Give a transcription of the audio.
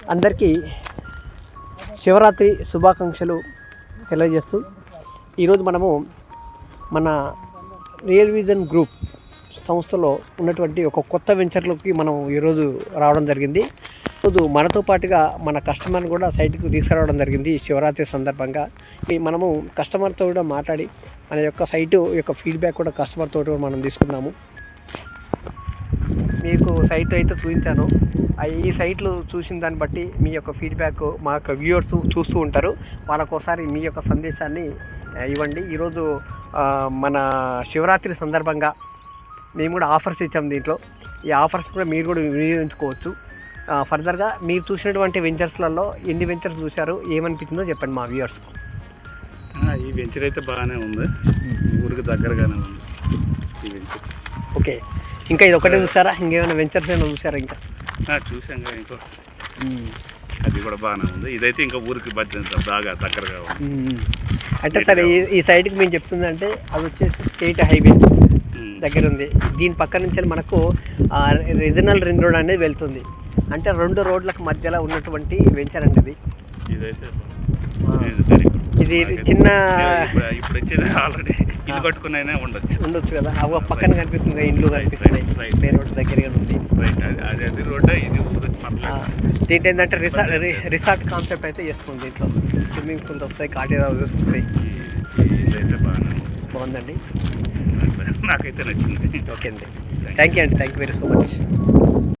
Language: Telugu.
అందరికీ శివరాత్రి శుభాకాంక్షలు తెలియజేస్తూ ఈరోజు మనము మన రియల్ విజన్ గ్రూప్ సంస్థలో ఉన్నటువంటి ఒక కొత్త వెంచర్లోకి మనం ఈరోజు రావడం జరిగింది. ఈరోజు మనతో పాటుగా మన కస్టమర్ని కూడా సైట్కి తీసుకురావడం జరిగింది. శివరాత్రి సందర్భంగా మనము కస్టమర్తో కూడా మాట్లాడి మన యొక్క సైటు యొక్క ఫీడ్బ్యాక్ కూడా కస్టమర్తో కూడా మనం తీసుకున్నాము. మీకు సైట్ అయితే చూపించాను. ఈ సైట్లు చూసిన దాన్ని బట్టి మీ యొక్క ఫీడ్బ్యాక్ మా యొక్క వ్యూవర్స్ చూస్తూ ఉంటారు. వాళ్ళకోసారి మీ యొక్క సందేశాన్ని ఇవ్వండి. ఈరోజు మన శివరాత్రి సందర్భంగా మేము కూడా ఆఫర్స్ ఇచ్చాము. దీంట్లో ఈ ఆఫర్స్ కూడా మీరు కూడా వినియోగించుకోవచ్చు. ఫర్దర్గా మీరు చూసినటువంటి వెంచర్స్లలో ఎన్ని వెంచర్స్ చూశారు, ఏమనిపించిందో చెప్పండి మా వ్యూవర్స్కు. ఈ వెంచర్ అయితే బాగానే ఉంది, ఊరికి దగ్గరగానే ఉంది ఈ వెంచర్. ఓకే, ఇంకా ఇది ఒకటే చూసారా, ఇంకేమైనా వెంచర్స్ ఏమైనా చూసారా? ఇంకా చూసాం ఇంకో అది కూడా బాగానే ఉంది. ఇదైతే ఇంకా ఊరికి బాగా దగ్గరగా ఉంది. అంటే సరే, ఈ సైడ్కి మేము చెప్తుందంటే అది వచ్చేసి స్టేట్ హైవే దగ్గర ఉంది. దీని పక్క నుంచి మనకు రీజనల్ రింగ్ రోడ్ అనేది వెళ్తుంది. అంటే 2 రోడ్లకు మధ్యలో ఉన్నటువంటి వెంచర్ అండి ఇది చిన్న ఇప్పుడు వచ్చేది ఆల్రెడీ ఇల్లు కట్టుకునే ఉండొచ్చు కదా. అవి పక్కన కనిపిస్తుంది, ఇండ్లు కనిపిస్తున్నాయి. మెయిన్ రోడ్ దగ్గరగా ఉంది. అది రోడ్ ఇది దీంట్లో ఏంటంటే రిసార్ట్ కాన్సెప్ట్ అయితే చేసుకుంది. దీంట్లో స్విమ్మింగ్ పూల్ వస్తాయి, కాటేజ్ హౌసెస్ వస్తాయి. ఇదైతే బాగుందండి, నాకైతే నచ్చింది. ఓకే అండి, థ్యాంక్ యూ అండి, thank you very so much.